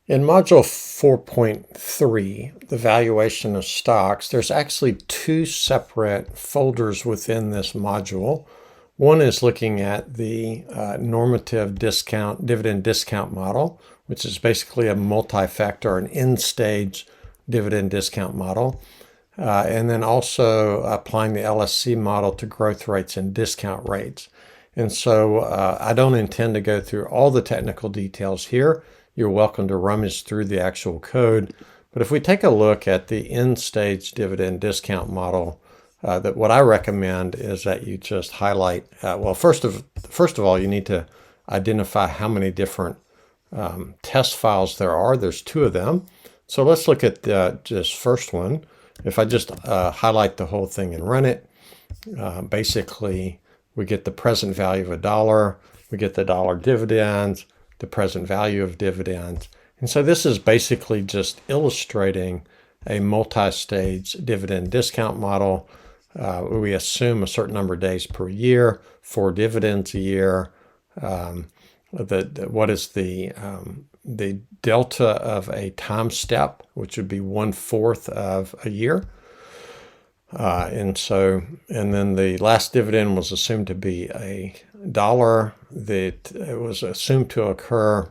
In Module 4.3, the valuation of stocks, there's actually two separate folders within this module. One is looking at the normative dividend discount model, which is basically a multi-factor, an end-stage dividend discount model. And then also applying the LSC model to growth rates and discount rates. And so I don't intend to go through all the technical details here. You're welcome to rummage through the actual code. But if we take a look at the end-stage dividend discount model, that what I recommend is that you just highlight, well, first of all, you need to identify how many different test files there are. There's two of them. So let's look at this first one. If I just highlight the whole thing and run it, basically we get the present value of $1, we get the dollar dividends, the present value of dividends. And so this is basically just illustrating a multi-stage dividend discount model. We assume a certain number of days per year, 4 dividends a year. What is the delta of a time step, which would be 1/4 of a year. And then the last dividend was assumed to be $1. It was assumed to occur,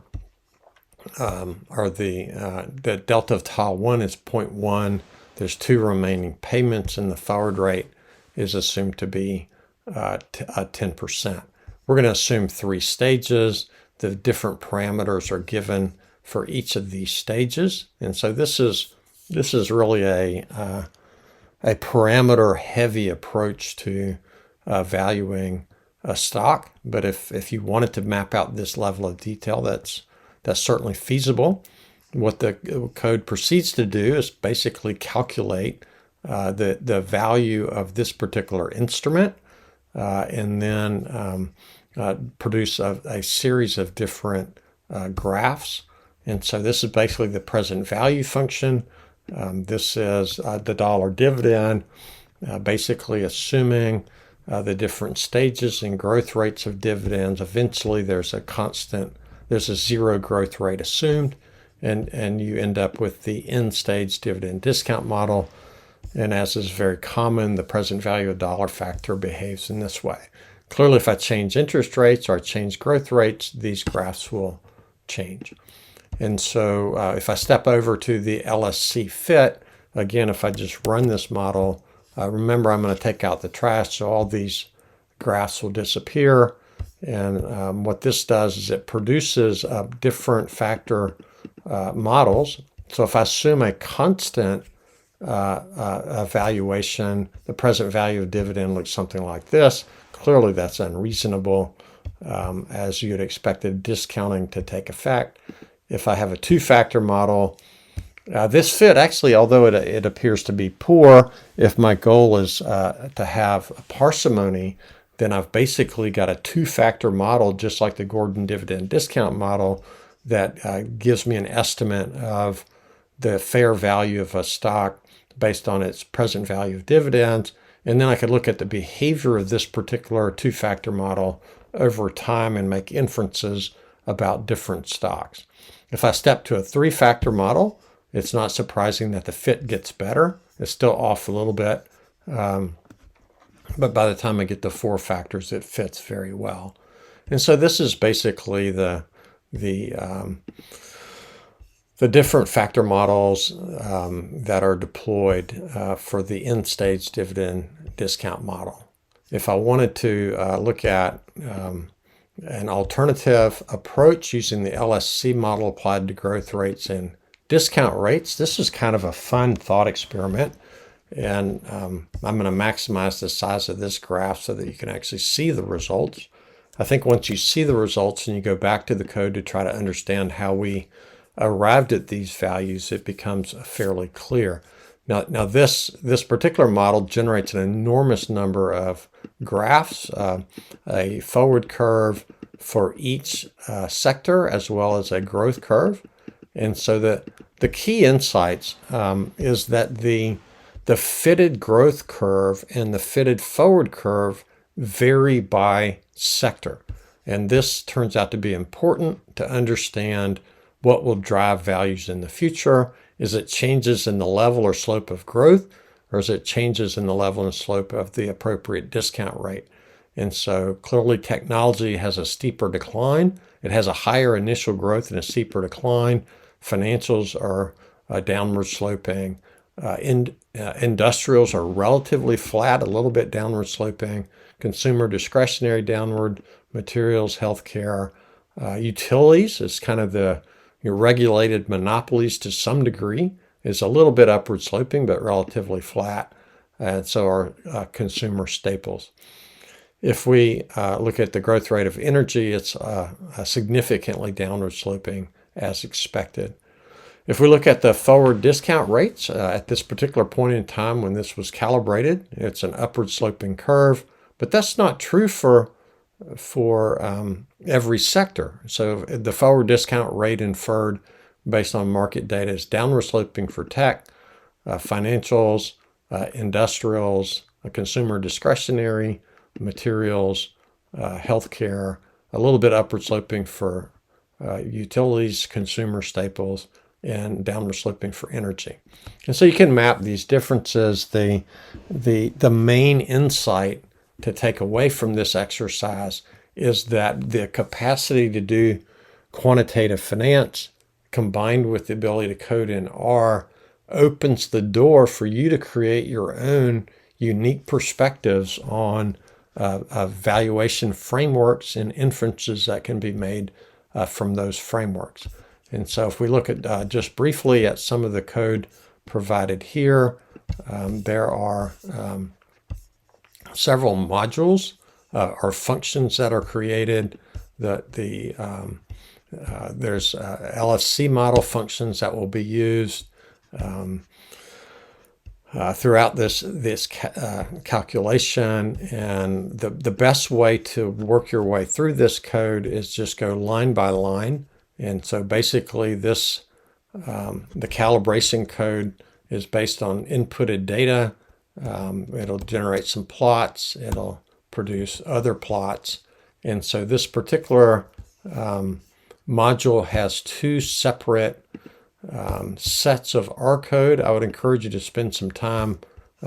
or the delta of tile 1 is 0.1. There's 2 remaining payments, and the forward rate is assumed to be 10%. We're going to assume 3 stages. The different parameters are given for each of these stages, and so this is really a parameter-heavy approach to valuing a stock. But if you wanted to map out this level of detail, that's certainly feasible. What the code proceeds to do is basically calculate the value of this particular instrument, and then produce a series of different graphs. And so this is basically the present value function. This is the dollar dividend, basically assuming the different stages and growth rates of dividends. Eventually there's a 0 growth rate assumed, and you end up with the end stage dividend discount model. And as is very common, the present value of dollar factor behaves in this way. Clearly, if I change interest rates or I change growth rates, these graphs will change. And so if I step over to the LSC fit, again, if I just run this model, remember I'm going to take out the trash, so all these graphs will disappear. And what this does is it produces different factor models. So if I assume a constant valuation, the present value of dividend looks something like this. Clearly that's unreasonable, as you'd expected discounting to take effect. If I have a 2-factor model, this fit actually, although it appears to be poor, if my goal is to have parsimony, then I've basically got a 2-factor model, just like the Gordon dividend discount model, that gives me an estimate of the fair value of a stock based on its present value of dividends. And then I could look at the behavior of this particular 2-factor model over time and make inferences about different stocks. If I step to a 3-factor model, it's not surprising that the fit gets better. It's still off a little bit, but by the time I get to 4 factors, it fits very well. And so this is basically the different factor models that are deployed for the end-stage dividend discount model. If I wanted to look at an alternative approach using the LSC model applied to growth rates and discount rates, this is kind of a fun thought experiment. And I'm going to maximize the size of this graph so that you can actually see the results. I think once you see the results and you go back to the code to try to understand how we arrived at these values, it becomes fairly clear. Now this particular model generates an enormous number of graphs, a forward curve for each sector, as well as a growth curve. And so the key insights is that the fitted growth curve and the fitted forward curve vary by sector. And this turns out to be important to understand what will drive values in the future? Is it changes in the level or slope of growth, or is it changes in the level and slope of the appropriate discount rate? And so clearly technology has a steeper decline. It has a higher initial growth and a steeper decline. Financials are downward sloping. Industrials are relatively flat, a little bit downward sloping. Consumer discretionary downward. Materials, healthcare. Utilities is kind of the regulated monopolies to some degree. Is a little bit upward sloping, but relatively flat. And so are consumer staples. If we look at the growth rate of energy, it's significantly downward sloping as expected. If we look at the forward discount rates at this particular point in time when this was calibrated, it's an upward sloping curve, but that's not true for every sector. So the forward discount rate inferred based on market data is downward sloping for tech, financials, industrials, consumer discretionary, materials, healthcare, a little bit upward sloping for utilities, consumer staples, and downward sloping for energy. And so you can map these differences. The main insight to take away from this exercise is that the capacity to do quantitative finance combined with the ability to code in R opens the door for you to create your own unique perspectives on valuation frameworks and inferences that can be made from those frameworks. And so if we look at just briefly at some of the code provided here, there are several modules or functions that are created. There's LFC model functions that will be used throughout this calculation. And the best way to work your way through this code is just go line by line. And so basically the calibration code is based on inputted data. It'll generate some plots. It'll produce other plots. And so this particular module has two separate sets of R code. I would encourage you to spend some time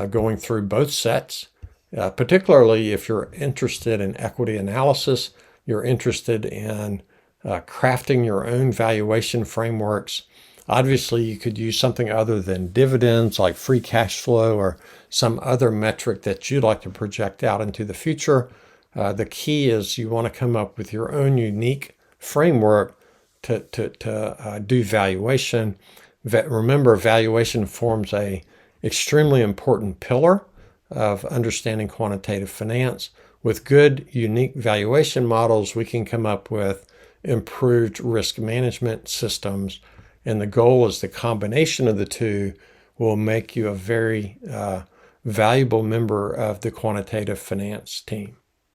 going through both sets, particularly if you're interested in equity analysis, you're interested in crafting your own valuation frameworks. Obviously, you could use something other than dividends like free cash flow or some other metric that you'd like to project out into the future. The key is you want to come up with your own unique framework to do valuation. Remember, valuation forms a extremely important pillar of understanding quantitative finance. With good, unique valuation models, we can come up with improved risk management systems. And the goal is the combination of the two will make you a very valuable member of the quantitative finance team.